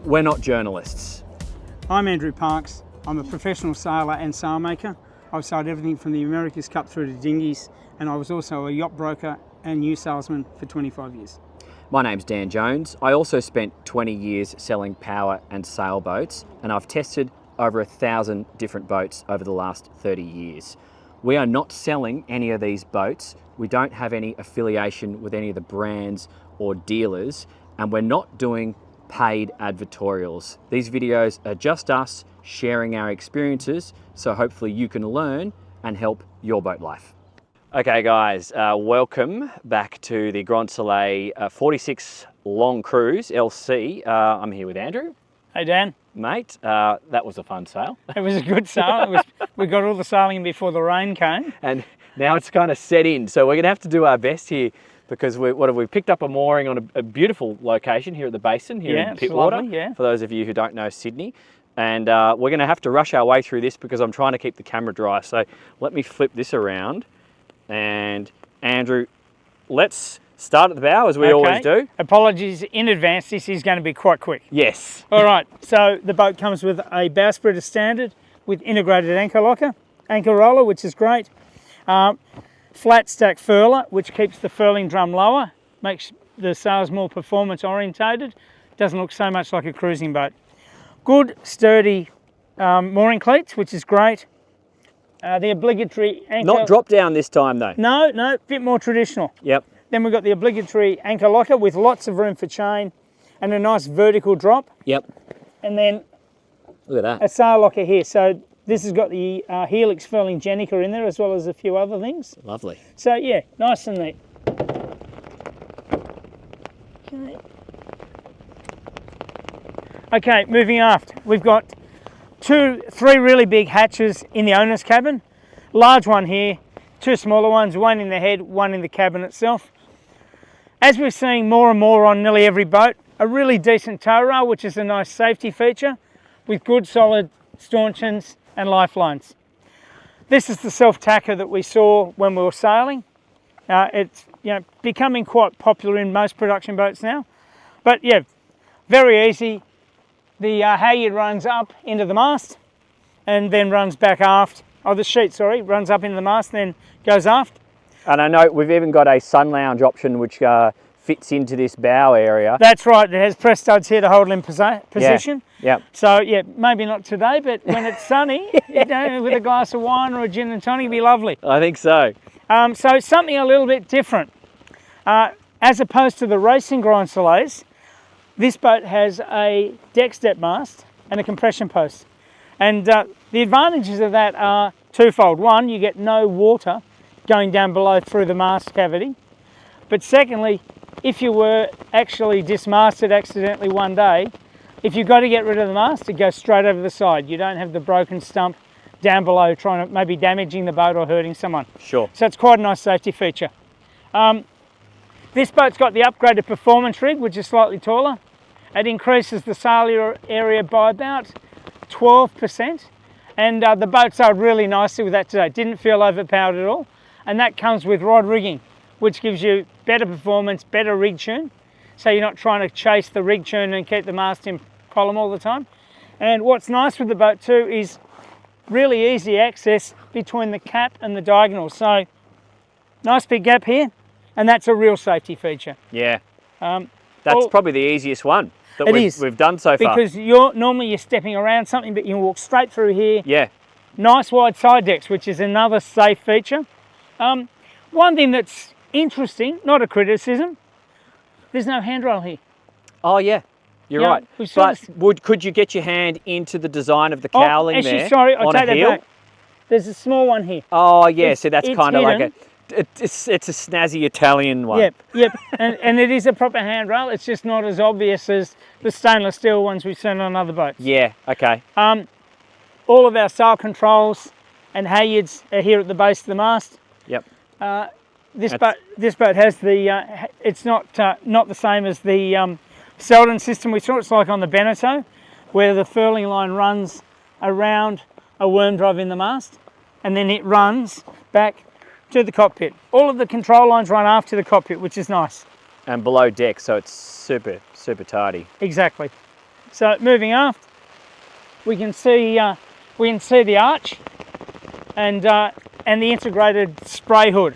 we're not journalists. I'm Andrew Parks. I'm a professional sailor and sailmaker. I've sailed everything from the America's Cup through to dinghies, and I was also a yacht broker and new salesman for 25 years. My name's Dan Jones. I also spent 20 years selling power and sailboats, and I've tested over 1,000 different boats over the last 30 years. We are not selling any of these boats. We don't have any affiliation with any of the brands or dealers, and we're not doing paid advertorials. These videos are just us sharing our experiences, so hopefully you can learn and help your boat life. Okay guys, welcome back to the Grand Soleil 46 Long Cruise LC. I'm here with Andrew. Hey Dan. Mate, that was a fun sail. It was a good sail. We got all the sailing before the rain came. And now it's kind of set in, so we're gonna have to do our best here because we picked up a mooring on a beautiful location here at the basin, here in Pittwater, for those of you who don't know Sydney. And we're gonna have to rush our way through this because I'm trying to keep the camera dry. So let me flip this around. And Andrew, let's start at the bow as we always do. Apologies in advance, this is going to be quite quick. Yes. All right, so the boat comes with a bowsprit standard with integrated anchor locker, anchor roller, which is great. Flat stack furler, which keeps the furling drum lower, makes the sails more performance orientated. Doesn't look so much like a cruising boat. Good sturdy mooring cleats, which is great. The obligatory anchor... Not drop down this time though. No, a bit more traditional. Yep. Then we've got the obligatory anchor locker with lots of room for chain and a nice vertical drop. Yep. And then look at that. A sail locker here. So this has got the Helix furling Jenica in there as well as a few other things. Lovely. So yeah, nice and neat. Okay, moving aft. We've got three really big hatches in the owner's cabin. Large one here, two smaller ones, one in the head, one in the cabin itself. As we're seeing more and more on nearly every boat, a really decent tow rail, which is a nice safety feature with good solid stanchions and lifelines. This is the self-tacker that we saw when we were sailing. It's becoming quite popular in most production boats now. But yeah, very easy. The halyard runs up into the mast and then runs back aft. Oh, the sheet, sorry, runs up into the mast and then goes aft. And I know we've even got a sun lounge option which fits into this bow area. That's right, it has press studs here to hold in position. Yeah. So yeah, maybe not today, but when it's sunny, with a glass of wine or a gin and tonic, it'd be lovely. I think so. So something a little bit different. As opposed to the racing Grand Soleils, this boat has a deck step mast and a compression post. And the advantages of that are twofold. One, you get no water going down below through the mast cavity. But secondly, if you were actually dismasted accidentally one day, if you've got to get rid of the mast, it goes straight over the side. You don't have the broken stump down below trying to maybe damaging the boat or hurting someone. Sure. So it's quite a nice safety feature. This boat's got the upgraded performance rig, which is slightly taller. It increases the sail area by about 12%. And the boat sailed really nicely with that today. Didn't feel overpowered at all. And that comes with rod rigging, which gives you better performance, better rig tune. So you're not trying to chase the rig tune and keep the mast in column all the time. And what's nice with the boat too is really easy access between the cap and the diagonal. So nice big gap here, and that's a real safety feature. Yeah. That's probably the easiest one that we've done so far. Because normally you're stepping around something, but you can walk straight through here. Yeah. Nice wide side decks, which is another safe feature. One thing that's interesting, not a criticism, there's no handrail here. Oh yeah, you're right. But could you get your hand into the design of the cowling there? Sorry, I'll take that back. There's a small one here. Oh yeah, so that's kind of like it's a snazzy Italian one. Yep, and it is a proper handrail. It's just not as obvious as the stainless steel ones we've seen on other boats. Yeah, okay. All of our sail controls and halyards are here at the base of the mast. Yep. This boat has the. It's not the same as the Selden system we saw. It's like on the Beneteau, where the furling line runs around a worm drive in the mast, and then it runs back to the cockpit. All of the control lines run after the cockpit, which is nice. And below deck, so it's super tardy. Exactly. So moving aft, we can see the arch and the integrated spray hood.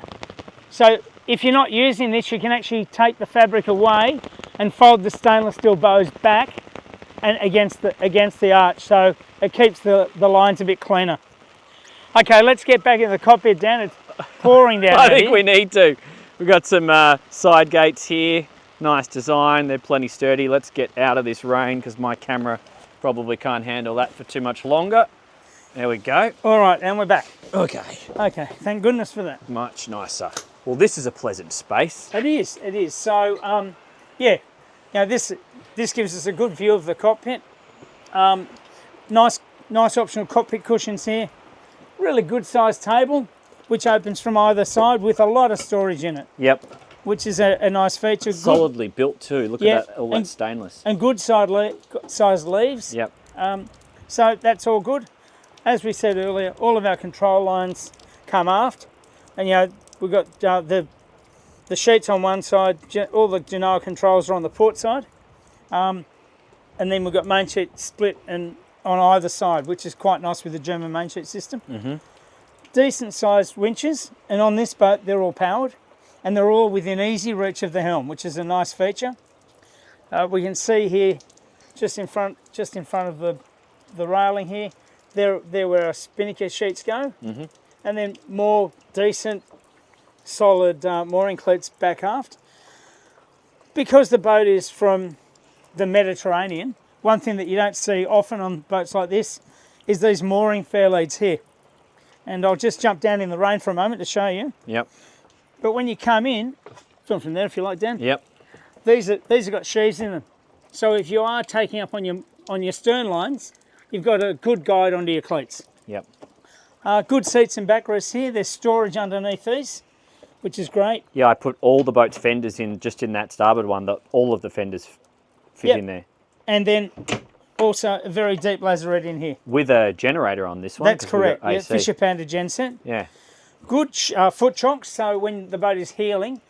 So if you're not using this, you can actually take the fabric away and fold the stainless steel bows back and against the arch, so it keeps the lines a bit cleaner. Okay, let's get back in the cockpit, Dan. It's pouring down. I think we need to. We've got some side gates here. Nice design. They're plenty sturdy. Let's get out of this rain because my camera probably can't handle that for too much longer. There we go. All right, and we're back. Okay. Okay, thank goodness for that. Much nicer. Well, this is a pleasant space. It is. It is. So, yeah, this gives us a good view of the cockpit. Nice optional cockpit cushions here. Really good sized table, which opens from either side with a lot of storage in it. Yep. Which is a nice feature. Solidly built too. Look at that, all that stainless. And good size leaves. Yep. So that's all good. As we said earlier, all of our control lines come aft, and we've got the sheets on one side. All the Genoa controls are on the port side, and then we've got main sheet split and on either side, which is quite nice with the German main sheet system. Mm-hmm. Decent sized winches, and on this boat they're all powered, and they're all within easy reach of the helm, which is a nice feature. We can see here, just in front of the railing here, there where our spinnaker sheets go, mm-hmm. and then more decent, solid mooring cleats back aft. Because the boat is from the Mediterranean, one thing that you don't see often on boats like this is these mooring fair leads here. And I'll just jump down in the rain for a moment to show you. Yep. But when you come in, film from there if you like, Dan. Yep. These have got sheaves in them. So if you are taking up on your stern lines, you've got a good guide onto your cleats. Yep. Good seats and backrests here. There's storage underneath these, which is great. Yeah, I put all the boat's fenders in just in that starboard one. All of the fenders fit in there. And then also a very deep lazarette in here. With a generator on this one. That's correct. Yeah, Fisher Panda genset. Yeah. Good foot chocks, so when the boat is heeling,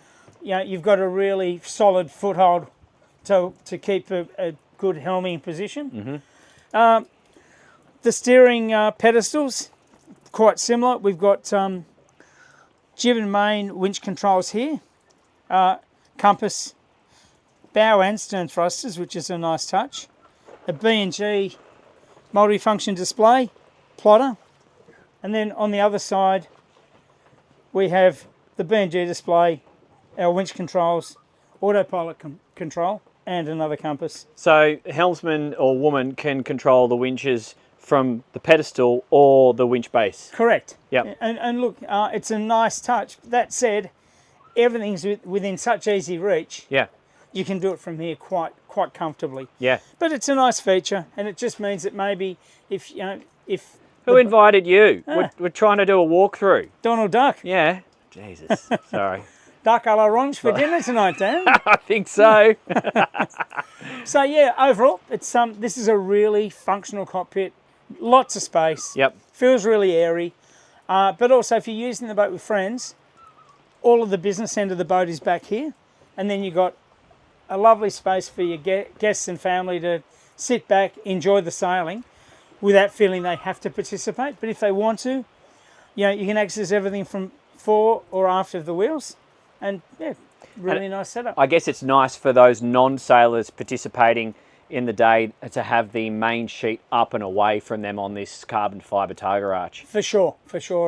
you've got a really solid foothold to keep a good helming position. Mm-hmm. The steering pedestals, quite similar. We've got jib and main winch controls here, compass, bow and stern thrusters, which is a nice touch. A B&G multi-function display, plotter, and then on the other side we have the B&G display, our winch controls, autopilot control, and another compass. So helmsman or woman can control the winches from the pedestal or the winch base. Correct. Yep. And look, it's a nice touch. That said, everything's within such easy reach. Yeah. You can do it from here quite comfortably. Yeah. But it's a nice feature, and it just means that maybe if Who invited you? We're trying to do a walkthrough. Donald Duck. Yeah. Jesus. Sorry. Duck à l'orange for dinner tonight, Dan. I think so. So yeah, overall, it's this is a really functional cockpit. Lots of space. Yep. Feels really airy. But also, if you're using the boat with friends, all of the business end of the boat is back here, and then you've got a lovely space for your guests and family to sit back, enjoy the sailing, without feeling they have to participate. But if they want to, you can access everything from fore or aft of the wheels, and yeah, really nice setup. I guess it's nice for those non-sailors participating in the day to have the main sheet up and away from them on this carbon fibre toga arch. For sure.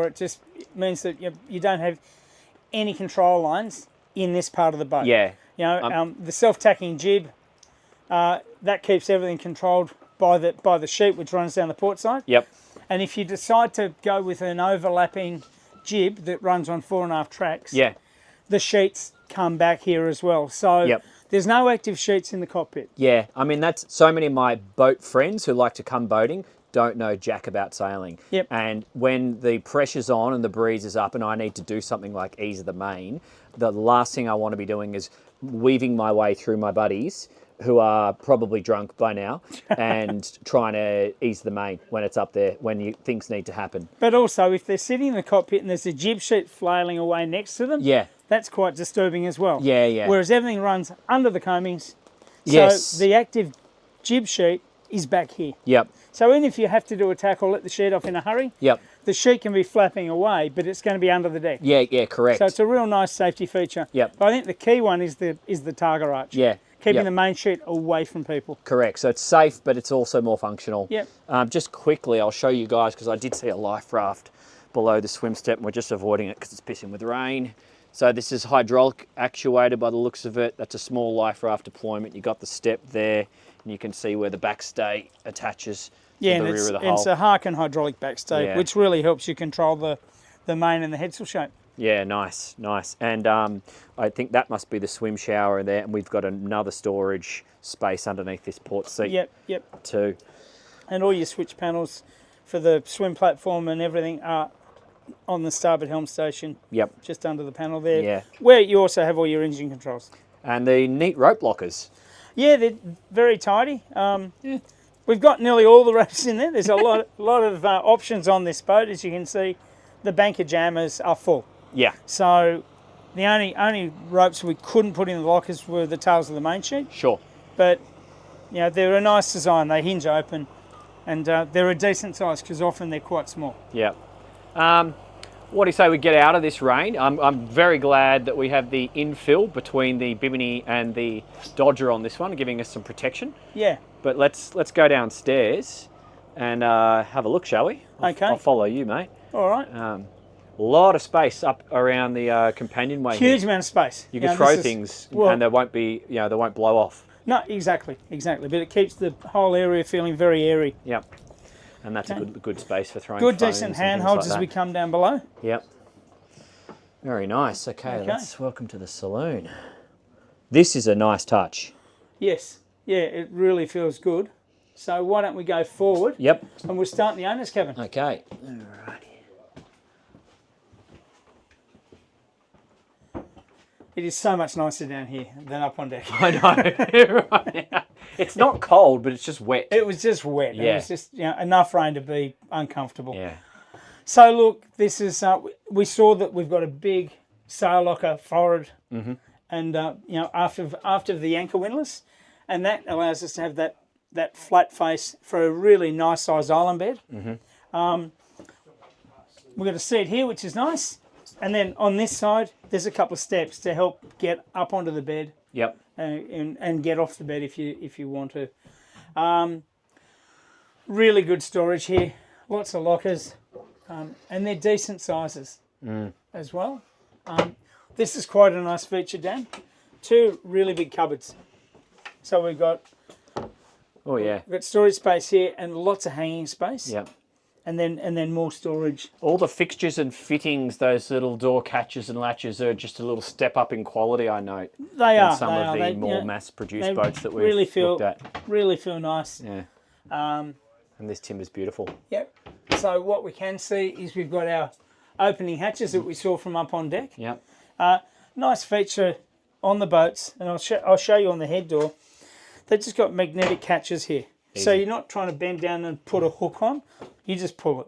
It just means that you don't have any control lines in this part of the boat. Yeah. The self-tacking jib, that keeps everything controlled by the sheet which runs down the port side. Yep. And if you decide to go with an overlapping jib that runs on 4.5 tracks, yeah, the sheets come back here as well. So there's no active sheets in the cockpit. Yeah, I mean, that's so many of my boat friends who like to come boating don't know jack about sailing. Yep. And when the pressure's on and the breeze is up and I need to do something like ease the main, the last thing I want to be doing is weaving my way through my buddies who are probably drunk by now and trying to ease the main when it's up there, when things need to happen. But also, if they're sitting in the cockpit and there's a jib sheet flailing away next to them, yeah, that's quite disturbing as well. Yeah. Whereas everything runs under the coamings. Yes. So the active jib sheet is back here. Yep. So even if you have to do a tackle, let the sheet off in a hurry, Yep. the sheet can be flapping away, but it's going to be under the deck. Yeah, yeah, correct. So it's a real nice safety feature. Yep. But I think the key one is the Targa arch. Yeah. Keeping Yep. the main sheet away from people. Correct. So it's safe, but it's also more functional. Yep. Just quickly, I'll show you guys, because I did see a life raft below the swim step, and we're just avoiding it because it's pissing with rain. So this is hydraulic actuated by the looks of it. That's a small life raft deployment. You got the step there, and you can see where the backstay attaches to the rear of the hull. It's a Harken hydraulic backstay, Yeah. which really helps you control the main and the headsail shape. Yeah, nice, nice. And I think that must be the swim shower there, and we've got another storage space underneath this port seat. Yep. Too. And all your switch panels for the swim platform and everything are on the starboard helm station. Yep. Just under the panel there. Yeah. Where you also have all your engine controls. And the neat rope lockers. Yeah, they're very tidy. We've got nearly all the ropes in there. There's a lot of options on this boat. As you can see, the banker jammers are full. Yeah. So the only ropes we couldn't put in the lockers were the tails of the main sheet. Sure. But they're a nice design. They hinge open, and they're a decent size because often they're quite small. Yeah. What do you say we get out of this rain? I'm very glad that we have the infill between the Bimini and the Dodger on this one, giving us some protection. Yeah. But let's go downstairs and have a look, shall we? Okay. I'll follow you, mate. All right. A lot of space up around the companionway. Huge amount of space. You can throw things and they won't be, they won't blow off. No, exactly. But it keeps the whole area feeling very airy. Yep. And that's a good space for throwing good, phones decent and handholds things like as we that. come down below. Yep. Very nice. Okay, let's welcome to the saloon. This is a nice touch. Yes. Yeah, it really feels good. So why don't we go forward? Yep. And we'll start in the owner's cabin. Okay. All right. It is so much nicer down here than up on deck. I know. Right. It's not cold, but it's just wet. It was just wet. Yeah. It was just enough rain to be uncomfortable. Yeah. So look, this is we saw that we've got a big sail locker forward, and after the anchor windlass, and that allows us to have that flat face for a really nice sized island bed. We've got a seat here, which is nice, and then on this side there's a couple of steps to help get up onto the bed. Yep. And get off the bed if you want to. Really good storage here, lots of lockers, and they're decent sizes as well. This is quite a nice feature, Dan. 2 really big cupboards. So we've got storage space here and lots of hanging space. Yep. And then more storage. All the fixtures and fittings, those little door catches and latches, are just a little step up in quality, I note. They are. Some of the more mass-produced boats that we've looked at. Really feel nice. Yeah. And this timber's beautiful. Yep. So what we can see is we've got our opening hatches that we saw from up on deck. Yep. Nice feature on the boats, and I'll show you on the head door. They've just got magnetic catches here. Easy. So you're not trying to bend down and put a hook on. You just pull it.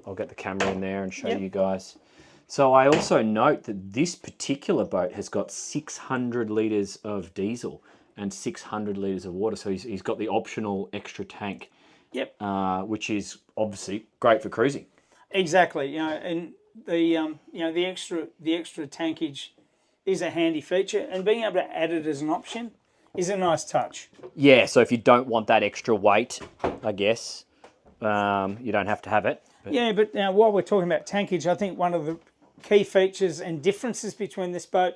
I'll get the camera in there and show you guys. So I also note that this particular boat has got 600 litres of diesel and 600 litres of water. So he's got the optional extra tank. Yep. Which is obviously great for cruising. Exactly. And the extra tankage is a handy feature, and being able to add it as an option is a nice touch. Yeah. So if you don't want that extra weight, I guess. You don't have to have it. But now while we're talking about tankage, I think one of the key features and differences between this boat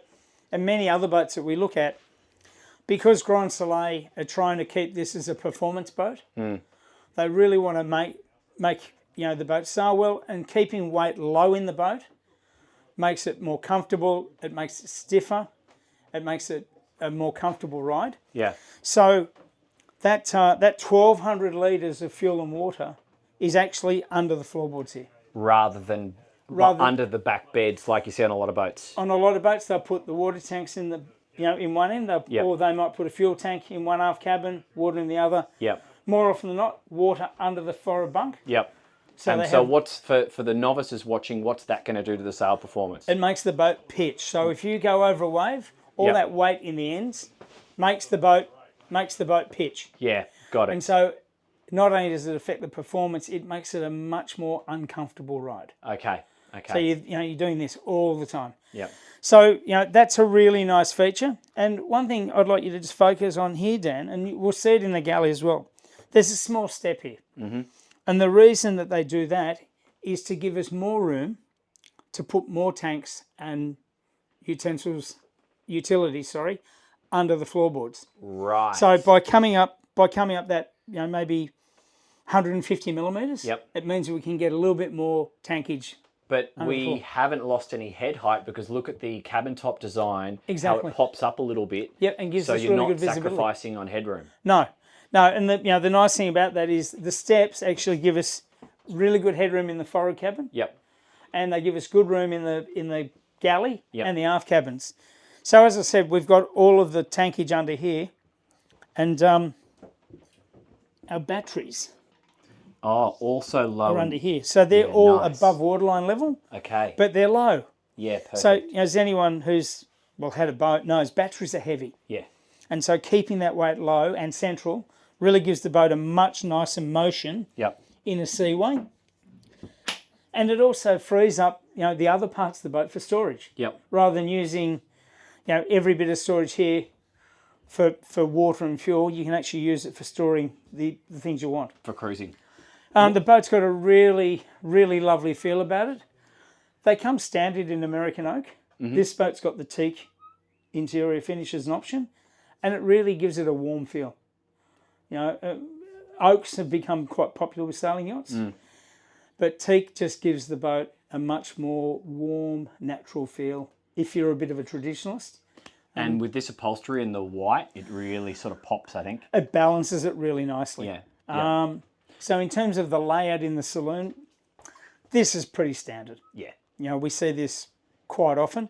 and many other boats that we look at, because Grand Soleil are trying to keep this as a performance boat, they really want to make the boat sail well, and keeping weight low in the boat makes it more comfortable, it makes it stiffer, it makes it a more comfortable ride. Yeah. So that 1,200 litres of fuel and water is actually under the floorboards here. Rather than under the back beds like you see on a lot of boats. On a lot of boats, they'll put the water tanks in in one end, or they might put a fuel tank in one aft cabin, water in the other. Yep. More often than not, water under the forward bunk. Yep. So what's for the novices watching? What's that going to do to the sail performance? It makes the boat pitch. So if you go over a wave, all that weight in the ends makes the boat pitch. Yeah, got it. And so not only does it affect the performance, it makes it a much more uncomfortable ride. Okay. Okay. So you're doing this all the time. Yep. So that's a really nice feature. And one thing I'd like you to just focus on here, Dan, and we'll see it in the galley as well. There's a small step here, and the reason that they do that is to give us more room to put more tanks and utilities, under the floorboards. Right. So by coming up that maybe 150 millimeters, it means that we can get a little bit more tankage. But we haven't lost any head height because look at the cabin top design, Exactly. how it pops up a little bit. Yep, and gives so us you're really not good visibility. sacrificing on headroom. No, and the nice thing about that is the steps actually give us really good headroom in the forward cabin. Yep. And they give us good room in the galley Yep. and the aft cabins. So as I said, we've got all of the tankage under here, and our batteries Also low. are under here. So they're all nice. above waterline level, Okay. but they're low. Yeah, perfect. So as anyone who's had a boat knows, batteries are heavy. Yeah. And so keeping that weight low and central really gives the boat a much nicer motion Yep. in a seaway. And it also frees up, the other parts of the boat for storage. Yep. Rather than using, every bit of storage here for water and fuel, you can actually use it for storing the things you want. For cruising. The boat's got a really, really lovely feel about it. They come standard in American oak. This boat's got the teak interior finish as an option, and it really gives it a warm feel. Oaks have become quite popular with sailing yachts, but teak just gives the boat a much more warm, natural feel if you're a bit of a traditionalist. And with this upholstery and the white, it really sort of pops, I think. It balances it really nicely. Yeah. So in terms of the layout in the saloon, this is pretty standard. Yeah. We see this quite often.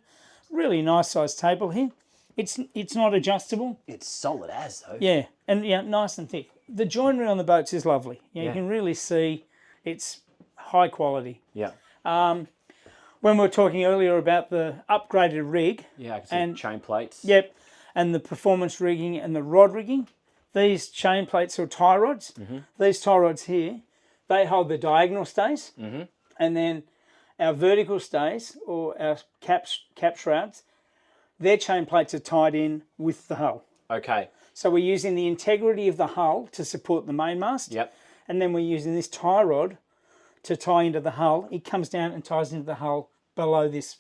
Really nice sized table here. It's not adjustable. It's solid as though. Yeah, and nice and thick. The joinery on the boats is lovely. You can really see it's high quality. Yeah. When we were talking earlier about the upgraded rig. Yeah, I can see chain plates. Yep, and the performance rigging and the rod rigging. These chain plates or tie rods, these tie rods here, they hold the diagonal stays, and then our vertical stays or our cap shrouds, their chain plates are tied in with the hull. Okay. So we're using the integrity of the hull to support the mainmast. Yep. And then we're using this tie rod to tie into the hull. It comes down and ties into the hull below this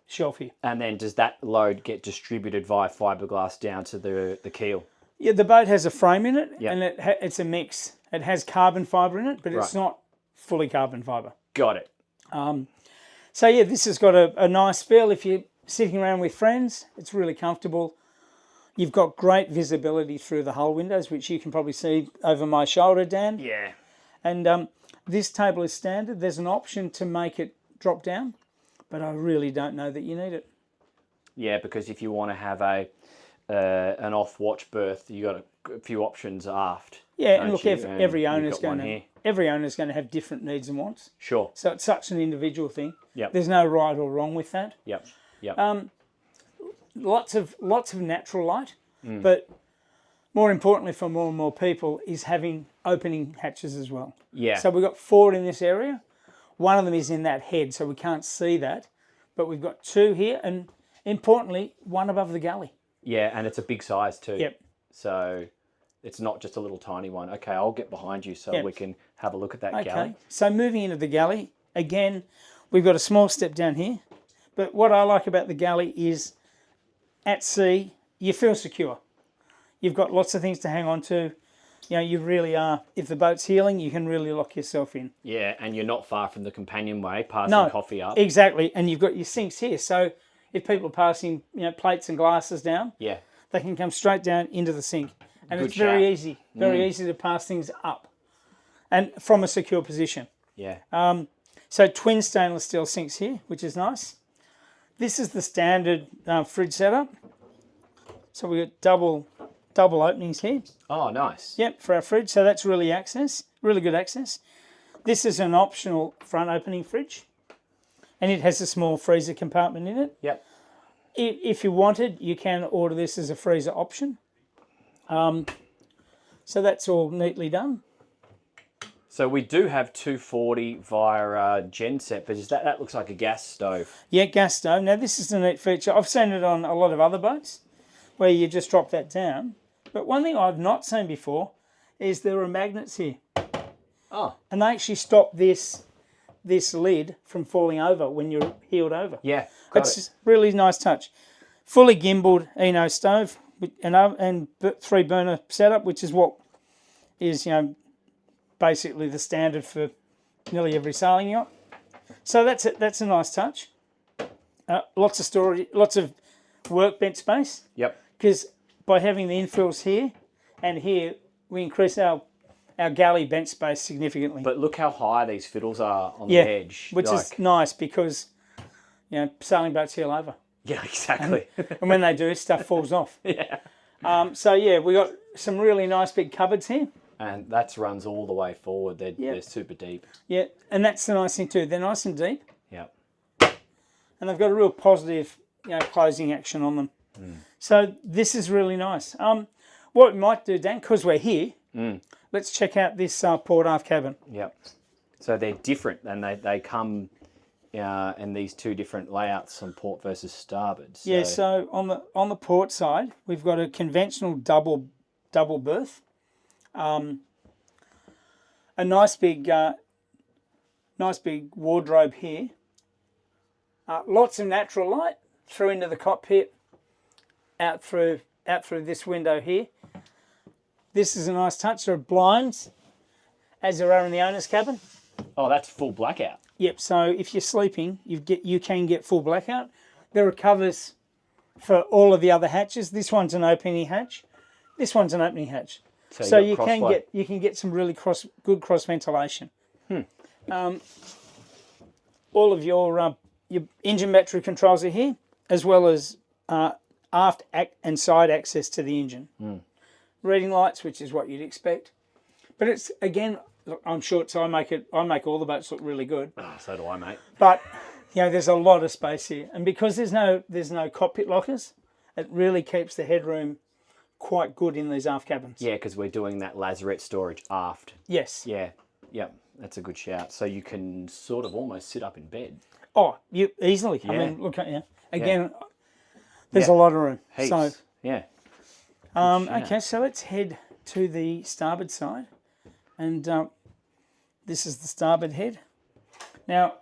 shelf here. And then does that load get distributed via fiberglass down to the keel? Yeah, the boat has a frame in it, Yep. and it's a mix. It has carbon fibre in it, but it's not fully carbon fibre. Got it. So yeah, this has got a nice feel. If you're sitting around with friends, it's really comfortable. You've got great visibility through the hull windows, which you can probably see over my shoulder, Dan. Yeah. And this table is standard. There's an option to make it drop down, but I really don't know that you need it. Yeah, because if you want to have an off-watch berth, you got a few options aft. Yeah, and look, every owner's going to have different needs and wants. Sure. So it's such an individual thing. Yep. There's no right or wrong with that. Yep. Yep. Lots of natural light, but more importantly for more and more people is having opening hatches as well. Yeah. So we've got 4 in this area. One of them is in that head, so we can't see that, but we've got 2 here, and importantly, 1 above the galley. Yeah, and it's a big size too. Yep. So it's not just a little tiny one. Okay, I'll get behind you so we can have a look at that galley. So moving into the galley, again, we've got a small step down here, but what I like about the galley is at sea, you feel secure. You've got lots of things to hang on to. You really are. If the boat's heeling, you can really lock yourself in. Yeah, and you're not far from the companionway, passing coffee up. Exactly, and you've got your sinks here. So if people are passing, plates and glasses down, they can come straight down into the sink, and it's very easy to pass things up, and from a secure position. Yeah. So twin stainless steel sinks here, which is nice. This is the standard fridge setup. So we've got double openings here. Oh, nice. Yep, for our fridge. So that's really good access. This is an optional front opening fridge, and it has a small freezer compartment in it. Yep. If you wanted, you can order this as a freezer option. So that's all neatly done. So we do have 240 via genset, but that looks like a gas stove? Yeah, gas stove. Now this is a neat feature. I've seen it on a lot of other boats where you just drop that down. But one thing I've not seen before is there are magnets here. Oh. And they actually stop this lid from falling over when you're heeled over. Yeah, it's a really nice touch. Fully gimbaled Eno stove and 3 burner setup, which is what is, basically the standard for nearly every sailing yacht. So that's a nice touch. Lots of storage, lots of workbench space. Yep. Because by having the infills here and here, we increase our galley bench space significantly. But look how high these fiddles are on the edge. Which is nice because, sailing boats heel over. Yeah, exactly. And when they do, stuff falls off. Yeah. We got some really nice big cupboards here. And that runs all the way forward. They're super deep. Yeah, and that's the nice thing too. They're nice and deep. Yep. And they've got a real positive, closing action on them. So this is really nice. What we might do, Dan, because we're here, let's check out this port aft cabin. Yep. So they're different, and they come in these two different layouts on port versus starboard. So. Yeah. So on the port side, we've got a conventional double berth. A nice big wardrobe here. Lots of natural light through into the cockpit, out through this window here. This is a nice touch. There are blinds, as there are in the owner's cabin. Oh, that's full blackout. Yep. So if you're sleeping, you can get full blackout. There are covers for all of the other hatches. This one's an opening hatch. This one's an opening hatch. So you can get some really good cross ventilation. All of your engine battery controls are here, as well as aft and side access to the engine. Reading lights, which is what you'd expect. But it's, again, look, I'm short, so I make all the boats look really good. Oh, so do I, mate. But there's a lot of space here, and because there's no cockpit lockers, it really keeps the headroom quite good in these aft cabins. Yeah, because we're doing that lazarette storage aft. Yes. Yeah. Yep. That's a good shout. So you can sort of almost sit up in bed. Oh, you easily. Yeah. I mean, look at you. Again, there's a lot of room. Heaps. So, yeah. okay, so let's head to the starboard side, and this is the starboard head. Now,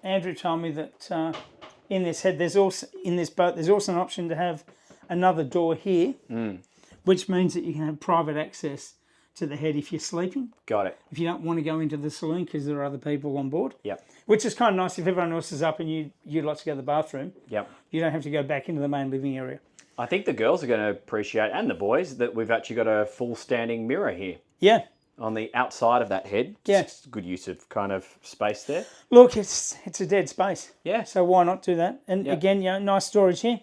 Andrew told me that in this boat there's also an option to have another door here, which means that you can have private access to the head if you're sleeping. Got it. If you don't want to go into the saloon because there are other people on board. Yep. Which is kind of nice if everyone else is up and you'd like to go to the bathroom. Yep. You don't have to go back into the main living area. I think the girls are going to appreciate, and the boys, that we've actually got a full standing mirror here. Yeah. On the outside of that head. Yeah. It's good use of kind of space there. Look, it's a dead space. Yeah. So why not do that? And again, nice storage here.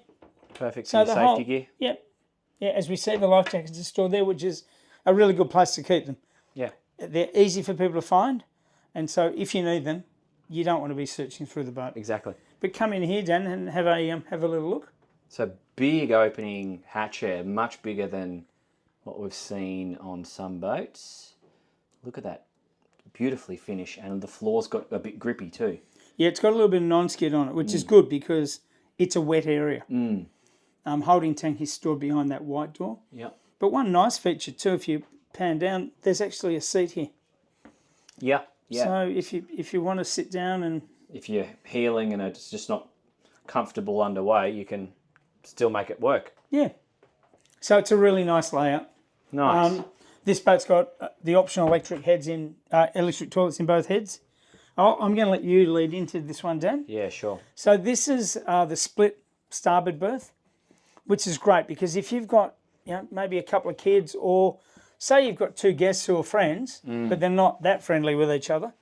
Perfect for your safety gear. Yep. Yeah, as we see, the life jackets are stored there, which is a really good place to keep them. Yeah. They're easy for people to find, and so if you need them, you don't want to be searching through the boat. Exactly. But come in here, Dan, and have a little look. So big opening hatch here, much bigger than what we've seen on some boats. Look at that. Beautifully finished, and the floor's got a bit grippy too. Yeah, it's got a little bit of non-skid on it, which is good because it's a wet area. Holding tank is stored behind that white door. Yep. But one nice feature too, if you pan down, there's actually a seat here. Yeah. Yeah. So if you want to sit down and... If you're heeling and it's just not comfortable underway, you can still make it work. Yeah. So it's a really nice layout. Nice. This boat's got the optional electric toilets in both heads. I'm going to let you lead into this one, Dan. Yeah, sure. So this is the split starboard berth, which is great because if you've got maybe a couple of kids, or say you've got two guests who are friends, but they're not that friendly with each other,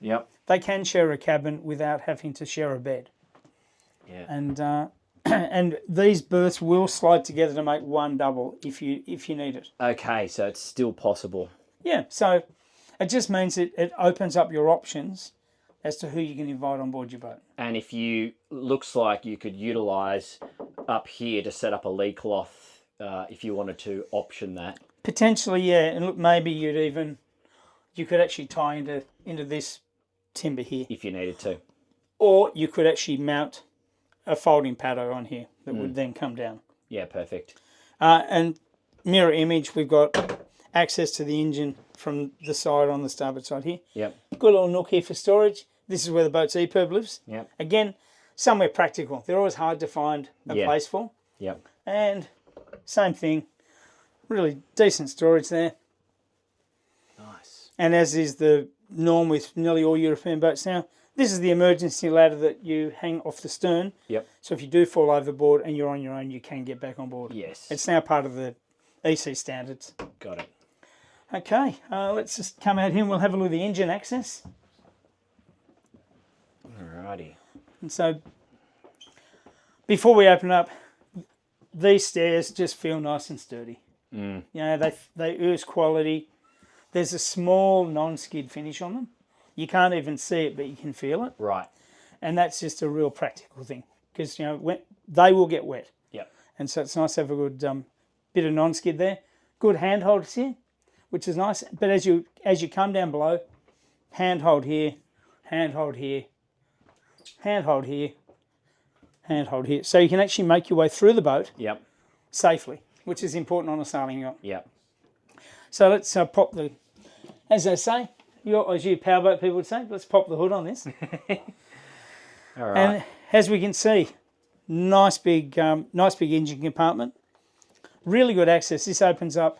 they can share a cabin without having to share a bed. Yeah. And these berths will slide together to make one double if you need it. Okay, so it's still possible. Yeah, so it just means it opens up your options as to who you can invite on board your boat. And if looks like you could utilise up here to set up a lee cloth if you wanted to option that. Potentially, yeah. And look, maybe you'd even you could actually tie into this timber here. If you needed to. Or you could actually mount a folding paddle on here that would then come down. Yeah, perfect. And mirror image, we've got access to the engine from the side on the starboard side here. Yep. Good little nook here for storage. This is where the boat's EPIRB lives. Yep. Again, somewhere practical. They're always hard to find a place for. Yep. And same thing, really decent storage there. Nice. And as is the norm with nearly all European boats now, this is the emergency ladder that you hang off the stern. Yep. So if you do fall overboard and you're on your own, you can get back on board. Yes. It's now part of the EC standards. Got it. Okay, let's just come out here and we'll have a look at the engine access. Alrighty. And so, before we open up, these stairs just feel nice and sturdy. You know, they ooze quality. There's a small non-skid finish on them. You can't even see it, but you can feel it. Right. And that's just a real practical thing because, you know, they will get wet. Yep. And so it's nice to have a good bit of non-skid there. Good handholds here, which is nice. But as you come down below, handhold here, handhold here, handhold here, handhold here. So you can actually make your way through the boat safely, which is important on a sailing yacht. Yep. So let's pop the, as they say, as you powerboat people would say, let's pop the hood on this. All right. And as we can see, nice big engine compartment. Really good access. This opens up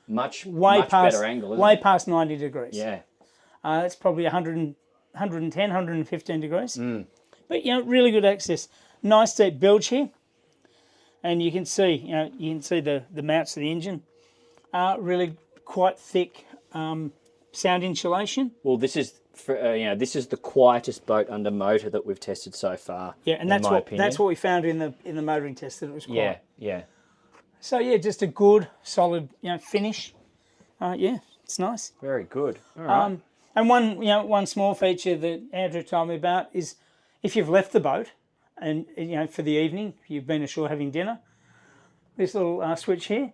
much past, better angle, isn't way it? past 90 degrees. Yeah. It's probably 110, 115 degrees. But, you know, really good access. Nice deep bilge here. And you can see, the mounts of the engine. Really quite thick sound insulation. Well, this is this is the quietest boat under motor that we've tested so far. Yeah, and that's what we found in the motoring test, that it was quiet. Yeah. So yeah, just a good solid finish. Yeah, it's nice. Very good. All right. And one small feature that Andrew told me about is if you've left the boat and for the evening you've been ashore having dinner, this little switch here,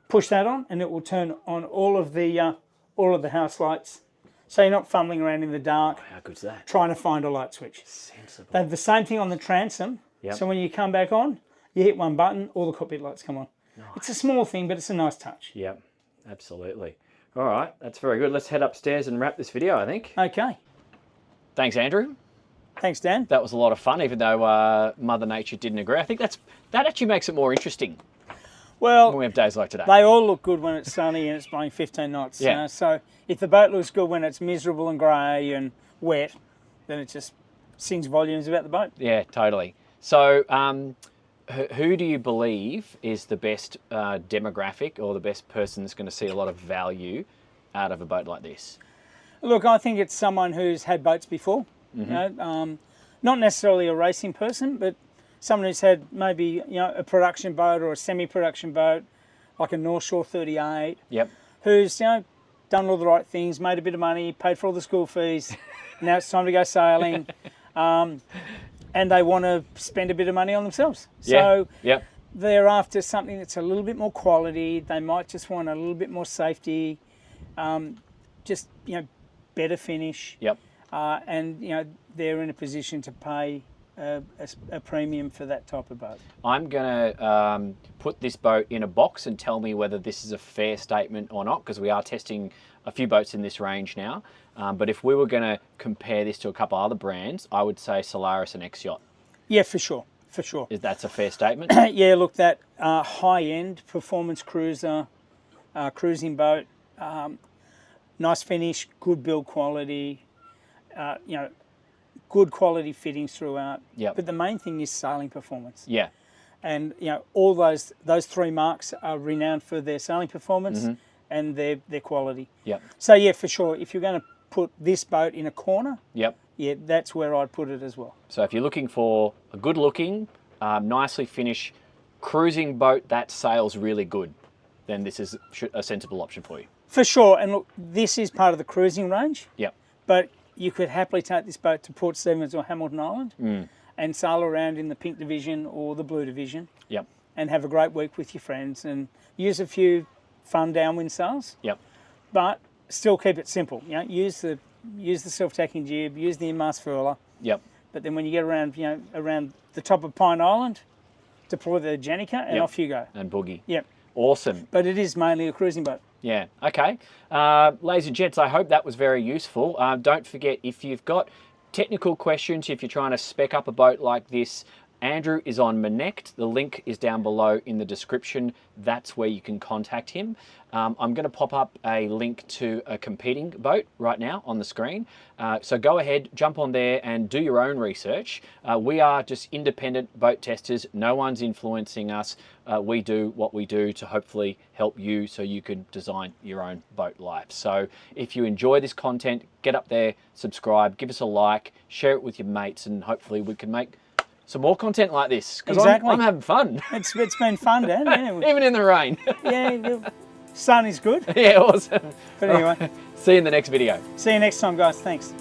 push that on and it will turn on all of the house lights. So you're not fumbling around in the dark. How good's that? Trying to find a light switch. Sensible. They have the same thing on the transom. Yep. So when you come back on, you hit one button, all the cockpit lights come on. Nice. It's a small thing, but it's a nice touch. Yep, absolutely. All right, that's very good. Let's head upstairs and wrap this video, I think. Okay. Thanks, Andrew. Thanks, Dan. That was a lot of fun, even though Mother Nature didn't agree. I think that actually makes it more interesting. Well, when we have days like today. They all look good when it's sunny and it's blowing 15 knots. Yeah. So if the boat looks good when it's miserable and grey and wet, then it just sings volumes about the boat. Yeah, totally. So who do you believe is the best demographic or the best person that's going to see a lot of value out of a boat like this? Look, I think it's someone who's had boats before. Not necessarily a racing person, but someone who's had maybe a production boat or a semi-production boat, like a North Shore 38. Yep. Who's done all the right things, made a bit of money, paid for all the school fees. Now it's time to go sailing, and they want to spend a bit of money on themselves. So they're after something that's a little bit more quality. They might just want a little bit more safety, just better finish. Yep. And they're in a position to pay a premium for that type of boat. I'm going to put this boat in a box and tell me whether this is a fair statement or not, because we are testing a few boats in this range now. But if we were going to compare this to a couple other brands, I would say Solaris and X-Yacht. Yeah, for sure. Is that's a fair statement? Yeah, look, that high-end performance cruiser, cruising boat, nice finish, good build quality, good quality fittings throughout. Yep. But the main thing is sailing performance. Yeah. And all those three marks are renowned for their sailing performance and their quality. Yep. So yeah, for sure, if you're going to put this boat in a corner, yep, yeah, that's where I'd put it as well. So if you're looking for a good looking, nicely finished cruising boat that sails really good, then this is a sensible option for you. For sure. And look, this is part of the cruising range. Yep. But you could happily take this boat to Port Stephens or Hamilton Island and sail around in the pink division or the blue division. Yep. And have a great week with your friends and use a few fun downwind sails. Yep. But still keep it simple. You know, use the self-tacking jib, use the in-mast furler. Yep. But then when you get around, around the top of Pine Island, deploy the Janica and off you go. And boogie. Yep. Awesome. But it is mainly a cruising boat. Yeah, okay. Ladies and gents, I hope that was very useful. Don't forget, if you've got technical questions, if you're trying to spec up a boat like this, Andrew is on Monect. The link is down below in the description. That's where you can contact him. I'm going to pop up a link to a competing boat right now on the screen. So go ahead, jump on there and do your own research. We are just independent boat testers. No one's influencing us. We do what we do to hopefully help you so you can design your own boat life. So if you enjoy this content, get up there, subscribe, give us a like, share it with your mates, and hopefully we can make some more content like this. Exactly. I'm having fun. It's been fun, Dan. Yeah. Even in the rain. Yeah, sun is good. Yeah, awesome. But anyway. See you in the next video. See you next time, guys. Thanks.